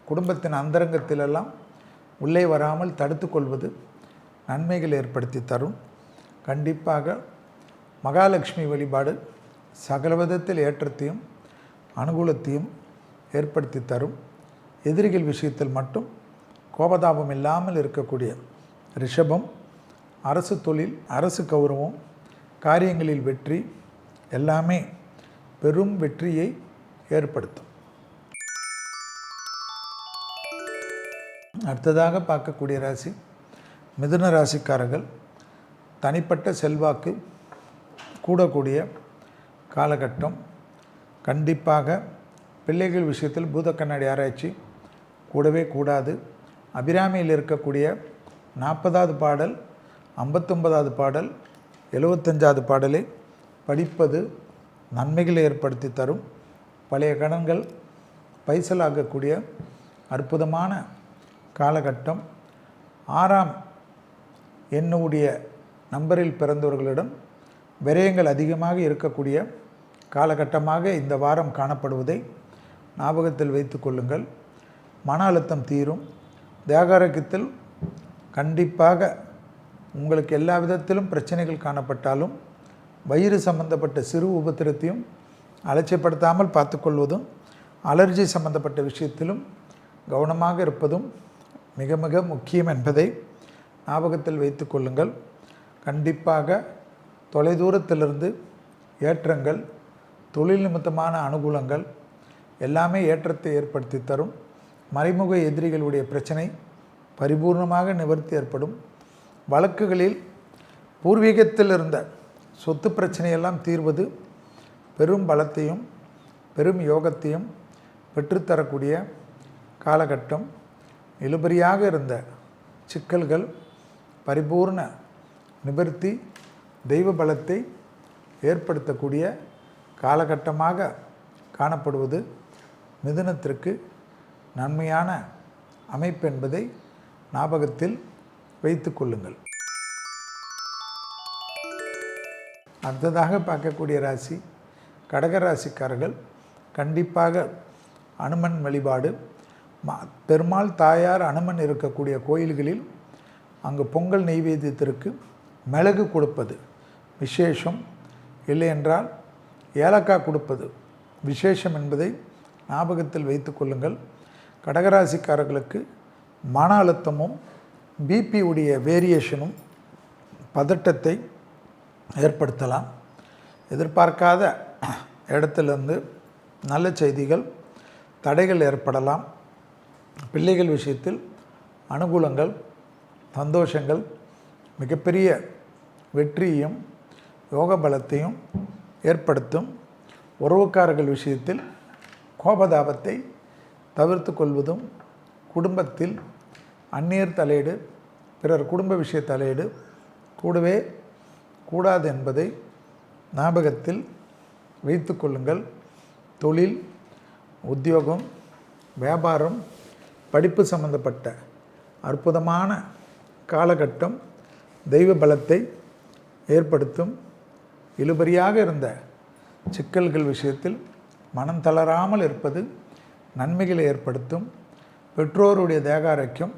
குடும்பத்தின் அந்தரங்கத்திலெல்லாம் உள்ளே வராமல் தடுத்து கொள்வது நன்மைகள் ஏற்படுத்தி தரும். கண்டிப்பாக மகாலட்சுமி வழிபாடு சகல விதத்தில் ஏற்றத்தையும் அனுகூலத்தையும் ஏற்படுத்தி தரும். எதிரிகள் விஷயத்தில் மட்டும் கோபதாபம் இல்லாமல் இருக்கக்கூடிய ரிஷபம் அரசு தொழில், அரசு கௌரவம், காரியங்களில் வெற்றி எல்லாமே பெரும் வெற்றியை ஏற்படுத்தும். அடுத்ததாக பார்க்கக்கூடிய ராசி மிதுன ராசிக்காரர்கள். தனிப்பட்ட செல்வாக்கு கூடக்கூடிய காலகட்டம். கண்டிப்பாக பிள்ளைகள் விஷயத்தில் பூத கண்ணாடி ஆராய்ச்சி கூடவே கூடாது. அபிராமியில் இருக்கக்கூடிய 40வது பாடல், 59வது பாடல், 75வது பாடலை படிப்பது நன்மைகளை ஏற்படுத்தி தரும். பழைய கடன்கள் பைசலாகக்கூடிய அற்புதமான காலகட்டம். 6ஆம் எண்ணுடைய நம்பரில் பிறந்தவர்களிடம் விரயங்கள் அதிகமாக இருக்கக்கூடிய காலகட்டமாக இந்த வாரம் காணப்படுவதை ஞாபகத்தில் வைத்து கொள்ளுங்கள். மன அழுத்தம் தீரும். தேகாரோக்கியத்தில் கண்டிப்பாக உங்களுக்கு எல்லா விதத்திலும் பிரச்சனைகள் காணப்பட்டாலும் வயிறு சம்பந்தப்பட்ட சிறு உபத்திரத்தையும் அலட்சியப்படுத்தாமல் பார்த்துக்கொள்வதும், அலர்ஜி சம்பந்தப்பட்ட விஷயத்திலும் கவனமாக இருப்பதும் மிக மிக முக்கியம் என்பதை ஞாபகத்தில் வைத்து கொள்ளுங்கள். கண்டிப்பாக தொலைதூரத்திலிருந்து ஏற்றங்கள், தொழில் நிமித்தமான அனுகூலங்கள் எல்லாமே ஏற்றத்தை ஏற்படுத்தி தரும். மறைமுக எதிரிகளுடைய பிரச்சனை பரிபூர்ணமாக நிவர்த்தி ஏற்படும். வழக்குகளில் பூர்வீகத்தில் இருந்த சொத்து பிரச்சனையெல்லாம் தீர்வது பெரும் பலத்தையும் பெரும் யோகத்தையும் பெற்றுத்தரக்கூடிய காலகட்டம். இழுபறியாக இருந்த சிக்கல்கள் பரிபூர்ண நிவர்த்தி, தெய்வ பலத்தை ஏற்படுத்தக்கூடிய காலகட்டமாக காணப்படுவது மிதுனத்திற்கு நன்மையான அமைப்பு என்பதை ஞாபகத்தில் வைத்து கொள்ளுங்கள். அடுத்ததாக பார்க்கக்கூடிய ராசி கடகராசிக்காரர்கள். கண்டிப்பாக அனுமன் வழிபாடு, பெருமாள் தாயார் அனுமன் இருக்கக்கூடிய கோயில்களில் அங்கு பொங்கல் நெய்வேத்தியத்திற்கு மிளகு கொடுப்பது விசேஷம், இல்லை என்றால் ஏலக்காய் கொடுப்பது விசேஷம் என்பதை ஞாபகத்தில் வைத்து கொள்ளுங்கள். கடகராசிக்காரர்களுக்கு மன அழுத்தமும் பிபி உடைய வேரியேஷனும் பதட்டத்தை ஏற்படுத்தலாம். எதிர்பார்க்காத இடத்திலிருந்து நல்ல செய்திகள், தடைகள் ஏற்படலாம். பிள்ளைகள் விஷயத்தில் அனுகூலங்கள், சந்தோஷங்கள், மிகப்பெரிய வெற்றியையும் யோக பலத்தையும் ஏற்படுத்தும். உறவுக்காரர்கள் விஷயத்தில் கோபதாபத்தை தவிர்த்து கொள்வதும், குடும்பத்தில் அந்நியர் தலையீடு, பிறர் குடும்ப விஷய தலையீடு கூடவே கூடாது என்பதை ஞாபகத்தில் வைத்து கொள்ளுங்கள். தொழில், உத்தியோகம், வியாபாரம், படிப்பு சம்பந்தப்பட்ட அற்புதமான காலகட்டம் தெய்வ பலத்தை ஏற்படுத்தும். இழுபறியாக இருந்த சிக்கல்கள் விஷயத்தில் மனம் தளராமல் இருப்பது நன்மைகளை ஏற்படுத்தும். பெற்றோருடைய தேக ஆரோக்கியம்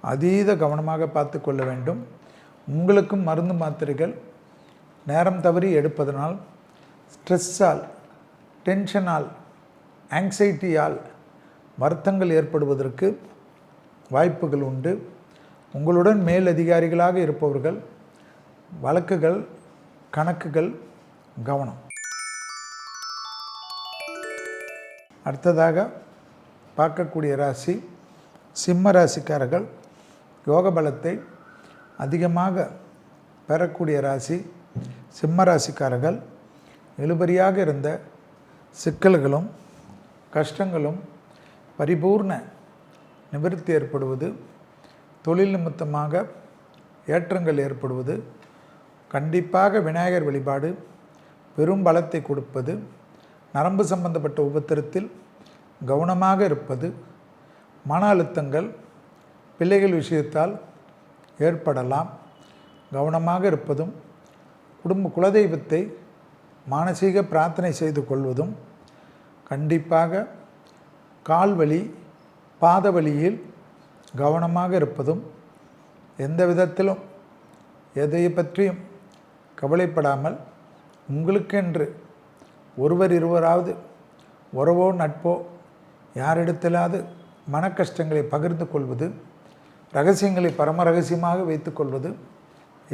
அதீத கவனமாக பார்த்து கொள்ள வேண்டும். உங்களுக்கும் மருந்து மாத்திரைகள் நேரம் தவறி எடுப்பதனால் ஸ்ட்ரெஸ்ஸால், டென்ஷனால், ஆங்ஸைட்டியால் வருத்தங்கள் ஏற்படுவதற்கு வாய்ப்புகள் உண்டு. உங்களுடன் மேல் அதிகாரிகளாக இருப்பவர்கள் வழக்குகள், கணக்குகள் கவனம். அடுத்ததாக பார்க்கக்கூடிய ராசி சிம்ம ராசிக்காரர்கள். யோக பலத்தை அதிகமாக பெறக்கூடிய ராசி சிம்ம ராசிக்காரர்கள். இழுபறியாக இருந்த சிக்கல்களும் கஷ்டங்களும் பரிபூர்ண நிவர்த்தி ஏற்படுவது, தொழில் நிமித்தமாக ஏற்றங்கள் ஏற்படுவது, கண்டிப்பாக விநாயகர் வழிபாடு பெரும் பலத்தை கொடுப்பது, நரம்பு சம்பந்தப்பட்ட உபத்திரத்தில் கவனமாக இருப்பது, மன அழுத்தங்கள் பிள்ளைகள் விஷயத்தால் ஏற்படலாம், கவனமாக இருப்பதும், குலதெய்வத்தை மானசீக பிரார்த்தனை செய்து கொள்வதும், கண்டிப்பாக கால்வலி, பாத வலியில் கவனமாக இருப்பதும், எந்த விதத்திலும் எதை பற்றியும் கவலைப்படாமல் உங்களுக்கென்று ஒருவர் இருவராவது உறவோ நட்போ யாரிடத்திலாவது மன கஷ்டங்களை பகிர்ந்து கொள்வது, ரகசியங்களை பரம ரகசியமாக வைத்து கொள்வது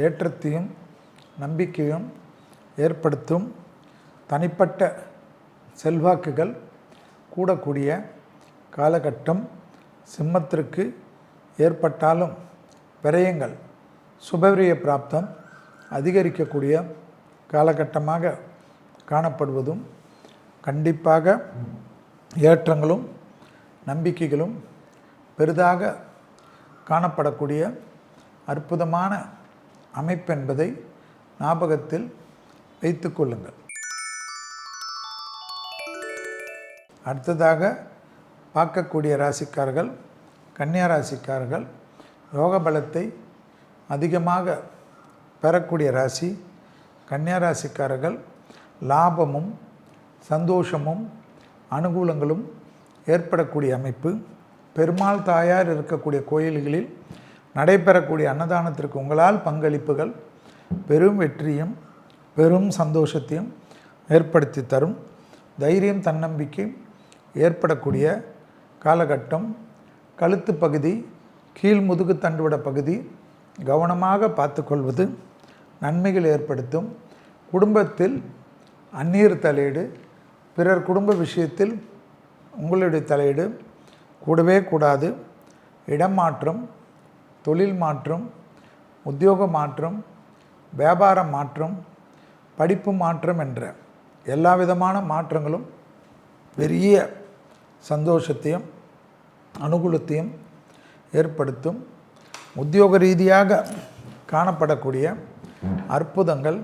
ஏற்றத்தையும் நம்பிக்கையும் ஏற்படுத்தும். தனிப்பட்ட செல்வாக்குகள் கூடக்கூடிய காலகட்டம் சிம்மத்திற்கு ஏற்பட்டாலும் விரயங்கள் சுபவிரய பிராப்தம் அதிகரிக்கக்கூடிய காலகட்டமாக காணப்படுவதும், கண்டிப்பாக ஏற்றங்களும் நம்பிக்கைகளும் பெரிதாக காணப்படக்கூடிய அற்புதமான அமைப்பு என்பதை ஞாபகத்தில் வைத்து கொள்ளுங்கள். அடுத்ததாக பார்க்கக்கூடிய ராசிக்காரர்கள் கன்னியா ராசிக்காரர்கள். யோக பலத்தை அதிகமாக பெறக்கூடிய ராசி கன்னியா ராசிக்காரர்கள். லாபமும் சந்தோஷமும் அனுகூலங்களும் ஏற்படக்கூடிய அமைப்பு. பெருமாள் தாயார் இருக்கக்கூடிய கோயில்களில் நடைபெறக்கூடிய அன்னதானத்திற்கு உங்களால் பங்களிப்புகள் பெரும் வெற்றியும் பெரும் சந்தோஷத்தையும் ஏற்படுத்தி தரும். தைரியம், தன்னம்பிக்கை ஏற்படக்கூடிய காலகட்டம். கழுத்து பகுதி கீழ் முதுகு தண்டுவட பகுதி கவனமாக பார்த்துக்கொள்வது நன்மைகள் ஏற்படுத்தும். குடும்பத்தில் அந்நியர் தலையீடு, பிறர் குடும்ப விஷயத்தில் உங்களுடைய தலையீடு கூடவே கூடாது. இடம் மாற்றம், தொழில் மாற்றம், உத்தியோக மாற்றம், வியாபார மாற்றம், படிப்பு மாற்றம் என்ற எல்லா விதமான மாற்றங்களும் பெரிய சந்தோஷத்தையும் அனுகூலத்தையும் ஏற்படுத்தும். உத்தியோக ரீதியாக காணப்படக்கூடிய அற்புதங்கள்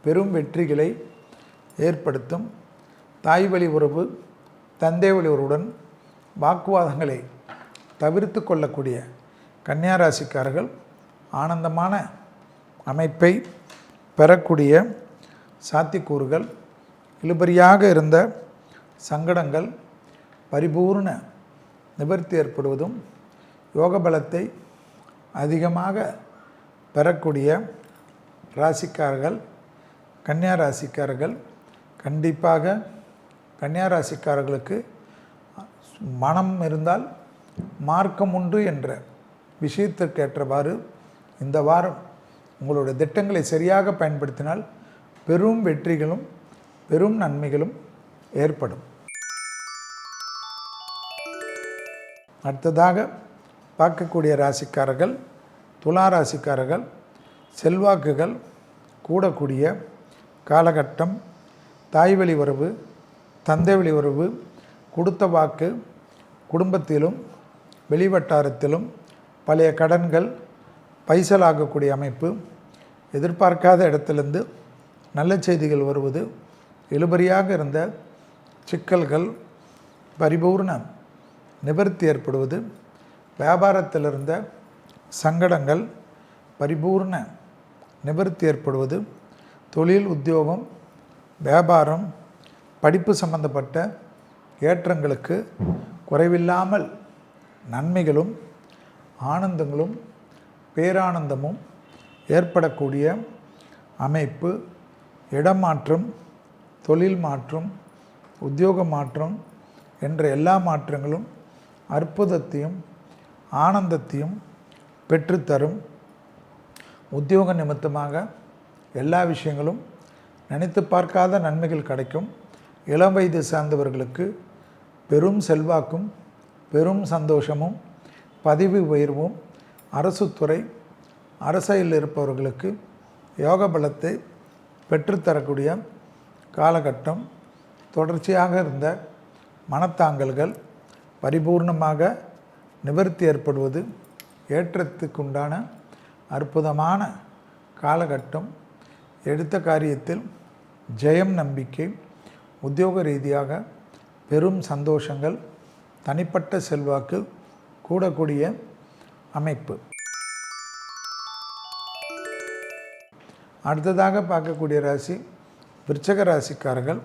பெரும் வெற்றிகளை ஏற்படுத்தும். தாய் வழி உறவு, தந்தை வழி உறவுடன் வாக்குவாதங்களை தவிர்த்து கொள்ளக்கூடிய கன்னியா ராசிக்காரர்கள் ஆனந்தமான அமைப்பை பெறக்கூடிய சாத்தியக்கூறுகள், இழுபறியாக இருந்த சங்கடங்கள் பரிபூர்ண நிவர்த்தி ஏற்படுவதும், யோக பலத்தை அதிகமாக பெறக்கூடிய ராசிக்காரர்கள் கன்னியா ராசிக்காரர்கள். கண்டிப்பாக கன்னியா ராசிக்காரர்களுக்கு மனம் இருந்தால் மார்க்கம் உண்டு என்ற விஷயத்திற்கேற்றவாறு இந்த வாரம் உங்களுடைய திட்டங்களை சரியாக பயன்படுத்தினால் பெரும் வெற்றிகளும் பெரும் நன்மைகளும் ஏற்படும். அடுத்ததாக பார்க்கக்கூடிய ராசிக்காரர்கள் துலா ராசிக்காரர்கள். செல்வாக்குகள் கூடக்கூடிய காலகட்டம். தாய் வழி உறவு, தந்தை வழி உறவு, கொடுத்த வாக்கு, குடும்பத்திலும் வெளிவட்டாரத்திலும் பழைய கடன்கள் பைசலாகக்கூடிய அமைப்பு, எதிர்பார்க்காத இடத்திலிருந்து நல்ல செய்திகள் வருவது, இழுபறியாக இருந்த சிக்கல்கள் பரிபூர்ண நிவர்த்தி ஏற்படுவது, வியாபாரத்தில் இருந்த சங்கடங்கள் பரிபூர்ண நிவர்த்தி ஏற்படுவது, தொழில், உத்தியோகம், வியாபாரம், படிப்பு சம்பந்தப்பட்ட ஏற்றங்களுக்கு குறைவில்லாமல் நன்மைகளும் ஆனந்தங்களும் பேரானந்தமும் ஏற்படக்கூடிய அமைப்பு. இடமாற்றம், தொழில் மாற்றம், உத்தியோக மாற்றம் என்ற எல்லா மாற்றங்களும் அற்புதத்தையும் ஆனந்தத்தையும் பெற்றுத்தரும். உத்தியோக நிமித்தமாக எல்லா விஷயங்களும் நினைத்து பார்க்காத நன்மைகள் கிடைக்கும். இளம் வயது சார்ந்தவர்களுக்கு பெரும் செல்வாக்கும் பெரும் சந்தோஷமும் பதவி உயர்வும், அரசு துறை அரசியலில் இருப்பவர்களுக்கு யோக பலத்தை பெற்றுத்தரக்கூடிய காலகட்டம். தொடர்ச்சியாக இருந்த மனத்தாங்கல்கள் பரிபூர்ணமாக நிவர்த்தி ஏற்படுவது, ஏற்றத்துக்குண்டான அற்புதமான காலகட்டம். எடுத்த காரியத்தில் ஜெயம், நம்பிக்கை, உத்தியோக ரீதியாக பெரும் சந்தோஷங்கள், தனிப்பட்ட செல்வாக்கு கூடக்கூடிய அமைப்பு. அடுத்ததாக பார்க்கக்கூடிய ராசி விருச்சக ராசிக்காரர்கள்.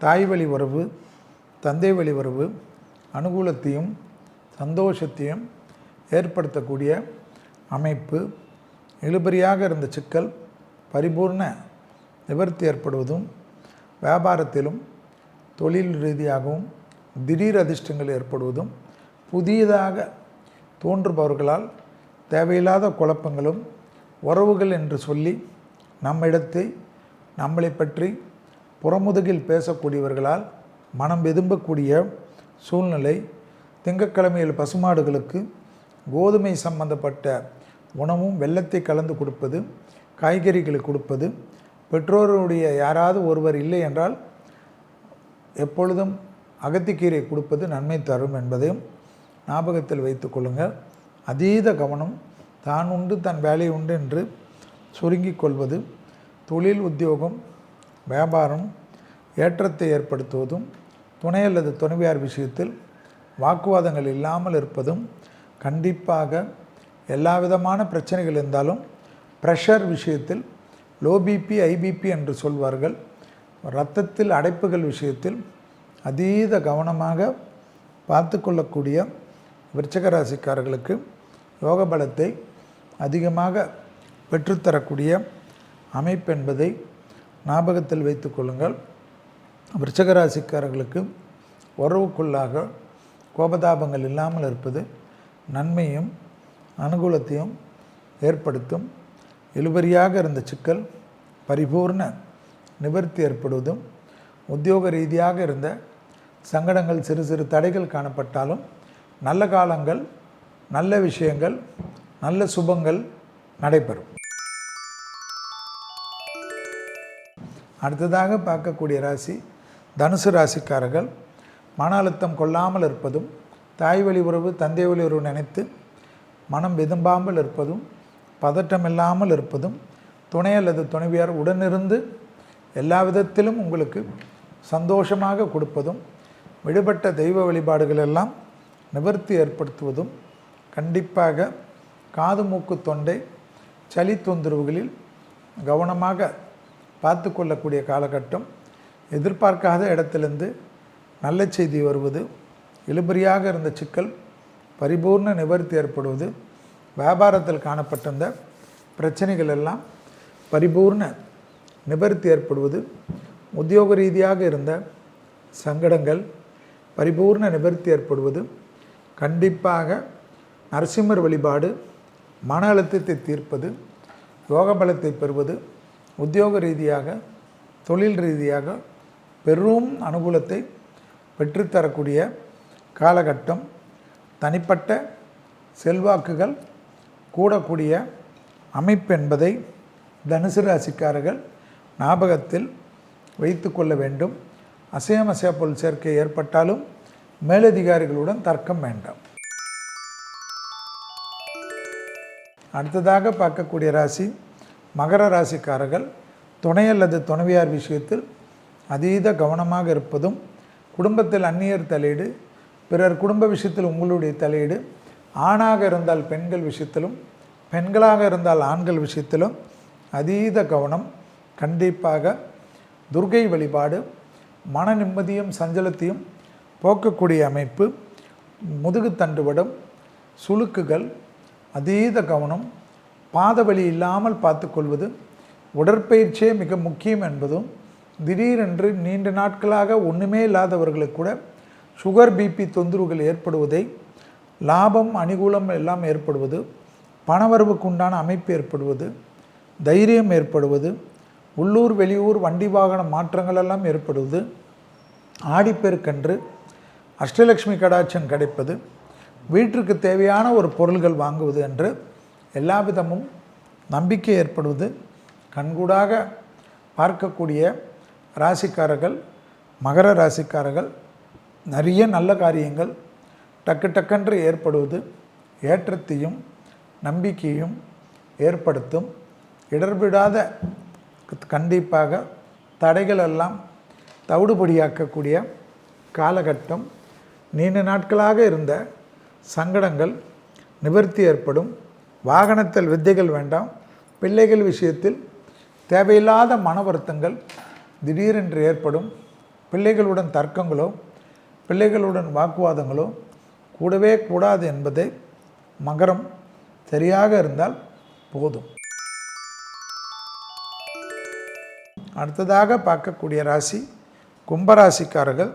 தாய் வழி உறவு, தந்தை வழி உறவு அனுகூலத்தையும் சந்தோஷத்தையும் ஏற்படுத்தக்கூடிய அமைப்பு. இழுபறியாக இருந்த சிக்கல் பரிபூர்ண நிவர்த்தி ஏற்படுவதும், வியாபாரத்திலும் தொழில் ரீதியாகவும் திடீர் அதிர்ஷ்டங்கள் ஏற்படுவதும், புதியதாக தோன்றுபவர்களால் தேவையில்லாத குழப்பங்களும், உறவுகள் என்று சொல்லி நம்மிடத்தை நம்மளை பற்றி புறமுதுகில் பேசக்கூடியவர்களால் மனம் வெதும்பக்கூடிய சூழ்நிலை. திங்கட்கிழமையில் பசுமாடுகளுக்கு கோதுமை சம்பந்தப்பட்ட உணவும் வெல்லத்தை கலந்து கொடுப்பது, காய்கறிகளை கொடுப்பது, பெற்றோருடைய யாராவது ஒருவர் இல்லை என்றால் எப்பொழுதும் அகத்திக்கீரை கொடுப்பது நன்மை தரும் என்பதையும் ஞாபகத்தில் வைத்து கொள்ளுங்கள். அதீத கவனம், தான் உண்டு தன் வேலை உண்டு என்று சுருங்கிக் கொள்வது, தொழில், உத்தியோகம், வியாபாரம் ஏற்றத்தை ஏற்படுத்துவதும், துணை அல்லது துணைவியார் விஷயத்தில் வாக்குவாதங்கள் இல்லாமல் இருப்பதும், கண்டிப்பாக எல்லா விதமான பிரச்சனைகள் இருந்தாலும் ப்ரெஷர் விஷயத்தில் லோ பிபி, ஐபிபி என்று சொல்வார்கள், இரத்தத்தில் அடைப்புகள் விஷயத்தில் அதீத கவனமாக பார்த்து கொள்ளக்கூடிய விருச்சக ராசிக்காரர்களுக்கு யோக பலத்தை அதிகமாக பெற்றுத்தரக்கூடிய அமைப்பு என்பதை ஞாபகத்தில் வைத்து கொள்ளுங்கள். விருச்சக ராசிக்காரர்களுக்கு உறவுக்குள்ளாக கோபதாபங்கள் இல்லாமல் இருப்பது நன்மையும் அனுகூலத்தையும் ஏற்படுத்தும். இழுபறியாக இருந்த சிக்கல் பரிபூர்ண நிவர்த்தி ஏற்படுவதும், உத்தியோக ரீதியாக இருந்த சங்கடங்கள், சிறு சிறு தடைகள் காணப்பட்டாலும் நல்ல காலங்கள், நல்ல விஷயங்கள், நல்ல சுபங்கள் நடைபெறும். அடுத்ததாக பார்க்கக்கூடிய ராசி தனுசு ராசிக்காரர்கள். மன அழுத்தம் கொள்ளாமல் இருப்பதும், தாய் வழி உறவு, தந்தை வழி உறவு நினைத்து மனம் விரும்பாமல் இருப்பதும், பதட்டம் இல்லாமல் இருப்பதும், துணை அல்லது துணைவியார் உடனிருந்து எல்லா விதத்திலும் உங்களுக்கு சந்தோஷமாக கொடுப்பதும், விடுபட்ட தெய்வ வழிபாடுகள் எல்லாம் நிவர்த்தி ஏற்படுத்துவதும், கண்டிப்பாக காது மூக்கு தொண்டை சளி தொந்தரவுகளில் கவனமாக பார்த்து கொள்ளக்கூடிய காலகட்டம். எதிர்பார்க்காத இடத்திலிருந்து நல்ல செய்தி வருவது, இழுபறியாக இருந்த சிக்கல் பரிபூர்ண நிவர்த்தி ஏற்படுவது, வியாபாரத்தில் காணப்பட்டிருந்த பிரச்சனைகள் எல்லாம் பரிபூர்ண நிவர்த்தி ஏற்படுவது, உத்தியோக ரீதியாக இருந்த சங்கடங்கள் பரிபூர்ண நிவர்த்தி ஏற்படுவது, கண்டிப்பாக நரசிம்மர் வழிபாடு மன அழுத்தத்தை தீர்ப்பது, யோக பலத்தை பெறுவது, உத்தியோக ரீதியாக தொழில் ரீதியாக பெரும் அனுகூலத்தை பெற்றுத்தரக்கூடிய காலகட்டம். தனிப்பட்ட செல்வாக்குகள் கூடக்கூடிய அமைப்பு என்பதை தனுசு ராசிக்காரர்கள் ஞாபகத்தில் வைத்து கொள்ள வேண்டும். அசையா பொருள் சேர்க்கை ஏற்பட்டாலும் மேலதிகாரிகளுடன் தர்க்கம் வேண்டாம். அடுத்ததாக பார்க்கக்கூடிய ராசி மகர ராசிக்காரர்கள். துணை அல்லது துணைவியார் விஷயத்தில் அதீத கவனமாக இருப்பதும், குடும்பத்தில் அந்நியர் தலையீடு, பிறர் குடும்ப விஷயத்தில் உங்களுடைய தலையீடு, ஆணாக இருந்தால் பெண்கள் விஷயத்திலும், பெண்களாக இருந்தால் ஆண்கள் விஷயத்திலும் அதீத கவனம். கண்டிப்பாக துர்க்கை வழிபாடு மன நிம்மதியும் சஞ்சலத்தையும் போக்கக்கூடிய அமைப்பு. முதுகு தண்டுவடம், சுளுக்குகள், அதீத கவனம். பாதவலி இல்லாமல் பார்த்துக்கொள்வது, உடற்பயிற்சியே மிக முக்கியம் என்பதும், திடீரென்று நீண்ட நாட்களாக ஒன்றுமே இல்லாதவர்களுக்கு கூட சுகர் பிபி தொந்தரவுகள் ஏற்படுவதை, லாபம் அனுகூலம் எல்லாம் ஏற்படுவது, பணவரவுக்கு உண்டான அமைப்பு ஏற்படுவது, தைரியம் ஏற்படுவது, உள்ளூர் வெளியூர் வண்டி வாகன மாற்றங்கள் எல்லாம் ஏற்படுவது, ஆடிப்பெருக்கன்று அஷ்டலட்சுமி கடாட்சம் கிடைப்பது, வீட்டிற்கு தேவையான ஒரு பொருள்கள் வாங்குவது என்று எல்லா விதமும் நம்பிக்கை ஏற்படுவது, கண்கூடாக பார்க்கக்கூடிய ராசிக்காரர்கள் மகர ராசிக்காரர்கள். நிறைய நல்ல காரியங்கள் டக்கு ஏற்படுவது ஏற்றத்தையும் நம்பிக்கையும் ஏற்படுத்தும். இடர்விடாத கண்டிப்பாக தடைகள் எல்லாம் தவிடுபடியாக்கக்கூடிய காலகட்டம். நீண்ட நாட்களாக இருந்த சங்கடங்கள் நிவர்த்தி ஏற்படும். வாகனத்தில் வித்தைகள் வேண்டாம். பிள்ளைகள் விஷயத்தில் தேவையில்லாத மன வருத்தங்கள் திடீரென்று ஏற்படும். பிள்ளைகளுடன் தர்க்கங்களோ பிள்ளைகளுடன் வாக்குவாதங்களோ கூடவே கூடாது என்பதை மகரம் சரியாக இருந்தால் போதும். அடுத்ததாக பார்க்கக்கூடிய ராசி கும்பராசிக்காரர்கள்.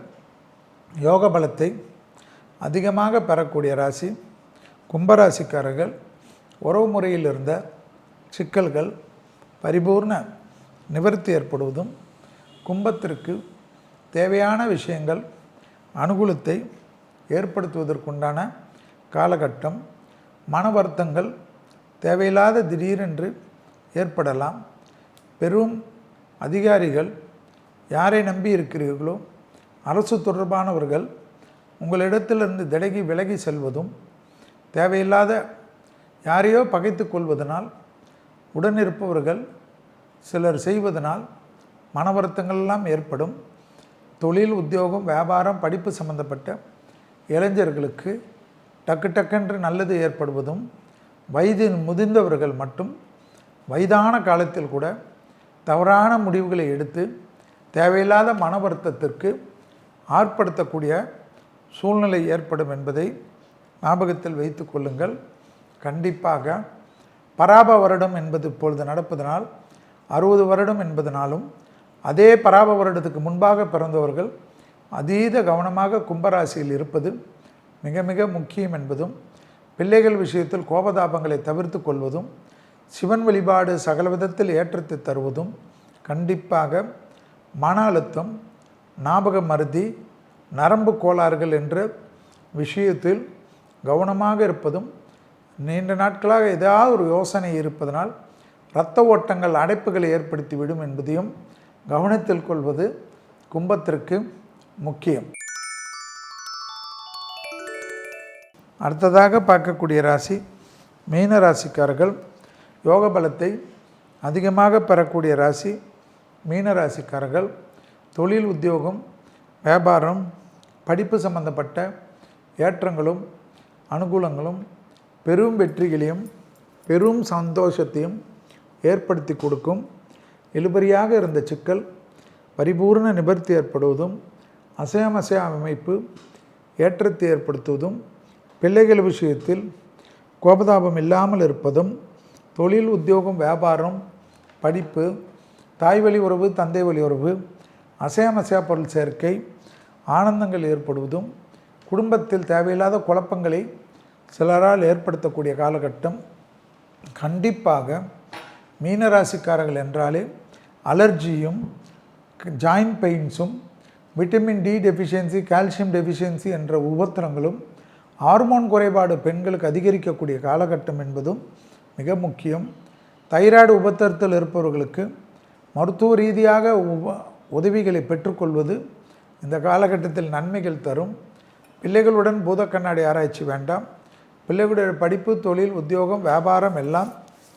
யோக பலத்தை அதிகமாக பெறக்கூடிய ராசி கும்பராசிக்காரர்கள். உறவு முறையில் இருந்த சிக்கல்கள் பரிபூர்ண நிவர்த்தி ஏற்படுவதும், கும்பத்திற்கு தேவையான விஷயங்கள் அனுகூலத்தை ஏற்படுத்துவதற்குண்டான காலகட்டம். மன வருத்தங்கள் தேவையில்லாத திடீரென்று ஏற்படலாம். பெரும் அதிகாரிகள் யாரை நம்பி இருக்கிறீர்களோ அரசு தொடர்பானவர்கள் உங்களிடத்திலிருந்து விலகி செல்வதும், தேவையில்லாத யாரையோ பகைத்து கொள்வதனால் உடனிருப்பவர்கள் சிலர் செய்வதனால் மன வருத்தங்கள் எல்லாம் ஏற்படும். தொழில், உத்தியோகம், வியாபாரம், படிப்பு சம்பந்தப்பட்ட இளைஞர்களுக்கு டக்குன்று நல்லது ஏற்படுவதும், வயதில் முதிர்ந்தவர்கள் மட்டும் வயதான காலத்தில் கூட தவறான முடிவுகளை எடுத்து தேவையில்லாத மன வருத்தத்திற்கு ஆட்படுத்தக்கூடிய சூழ்நிலை ஏற்படும் என்பதை ஞாபகத்தில் வைத்து கொள்ளுங்கள். கண்டிப்பாக பராப வருடம் என்பது இப்பொழுது நடப்பதனால் 60 வருடம் என்பதனாலும், அதே பராப வருடத்துக்கு முன்பாக பிறந்தவர்கள் அதீத கவனமாக கும்பராசியில் இருப்பது மிக மிக முக்கியம் என்பதும், பிள்ளைகள் விஷயத்தில் கோபதாபங்களை தவிர்த்து கொள்வதும், சிவன் வழிபாடு சகல விதத்தில் ஏற்றத்தை தருவதும், கண்டிப்பாக மன அழுத்தம், ஞாபக மறதி, நரம்பு கோளாறுகள் என்ற விஷயத்தில் கவனமாக இருப்பதும், நீண்ட நாட்களாக ஏதாவது ஒரு யோசனை இருப்பதனால் இரத்த ஓட்டங்கள் அடைப்புகளை ஏற்படுத்திவிடும் என்பதையும் கவனத்தில் கொள்வது கும்பத்திற்கு முக்கியம். அடுத்ததாக பார்க்கக்கூடிய ராசி மீன ராசிக்காரர்கள். யோக பலத்தை அதிகமாக பெறக்கூடிய ராசி மீன ராசிக்காரர்கள். தொழில், உத்தியோகம், வியாபாரம், படிப்பு சம்பந்தப்பட்ட ஏற்றங்களும் அனுகூலங்களும் பெரும் வெற்றிகளையும் பெரும் சந்தோஷத்தையும் ஏற்படுத்தி கொடுக்கும். இழுபறியாக இருந்த சிக்கல் பரிபூர்ண நிவர்த்தி ஏற்படுவதும், அசையாமசையா அமைப்பு ஏற்றத்தை ஏற்படுத்துவதும், பிள்ளைகள் விஷயத்தில் கோபதாபம் இல்லாமல் இருப்பதும், தொழில், உத்தியோகம், வியாபாரம், படிப்பு, தாய் வழி உறவு, தந்தை வழி உறவு, அசையாமசையா பொருள் சேர்க்கை, ஆனந்தங்கள் ஏற்படுவதும், குடும்பத்தில் தேவையில்லாத குழப்பங்களை சிலரால் ஏற்படுத்தக்கூடிய காலகட்டம். கண்டிப்பாக மீனராசிக்காரர்கள் என்றாலே அலர்ஜியும், ஜாயின்ட் பெயின்ஸும், vitamin D deficiency, calcium deficiency என்ற உபத்திரங்களும், ஹார்மோன் குறைபாடு பெண்களுக்கு அதிகரிக்கக்கூடிய காலகட்டம் என்பதும் மிக முக்கியம். தைராய்டு உபத்திரத்தில் இருப்பவர்களுக்கு மருத்துவ ரீதியாக உதவிகளை பெற்றுக்கொள்வது இந்த காலகட்டத்தில் நன்மைகள் தரும். பிள்ளைகளுடன் பூத கண்ணாடி ஆராய்ச்சி வேண்டாம். பிள்ளைகளுடைய படிப்பு, தொழில், உத்தியோகம், வியாபாரம் எல்லாம்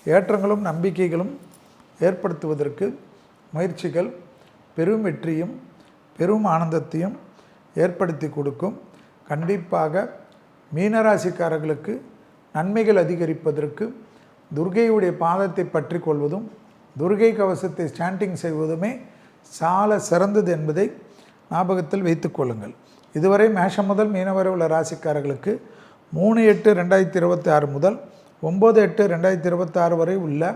ஏற்றங்களும் நம்பிக்கைகளும் ஏற்படுத்துவதற்கு முயற்சிகள் பெரும் வெற்றியும் பெரும் ஆனந்தத்தையும் ஏற்படுத்தி கொடுக்கும். கண்டிப்பாக மீனராசிக்காரர்களுக்கு நன்மைகள் அதிகரிப்பதற்கு துர்க்கையுடைய பாதத்தை பற்றி கொள்வதும், துர்க்கை கவசத்தை ஸ்டாண்டிங் செய்வதுமே சால சிறந்தது என்பதை ஞாபகத்தில் வைத்து கொள்ளுங்கள். இதுவரை மேஷம் முதல் மீனம் வரை உள்ள ராசிக்காரர்களுக்கு 3/8/2026 முதல் 9/8/2026 வரை உள்ள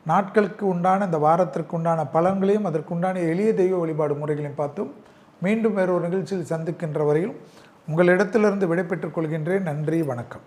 நாட்களுக்கு உண்டான இந்த வாரத்திற்கு உண்டான பலன்களையும் அதற்குண்டான எளிய தெய்வ வழிபாடு முறைகளையும் பார்த்தோம். மீண்டும் வேறொரு நிகழ்ச்சியில் சந்திக்கின்ற வரையில் உங்களிடத்திலிருந்து விடைபெற்றுக் கொள்கின்றேன். நன்றி, வணக்கம்.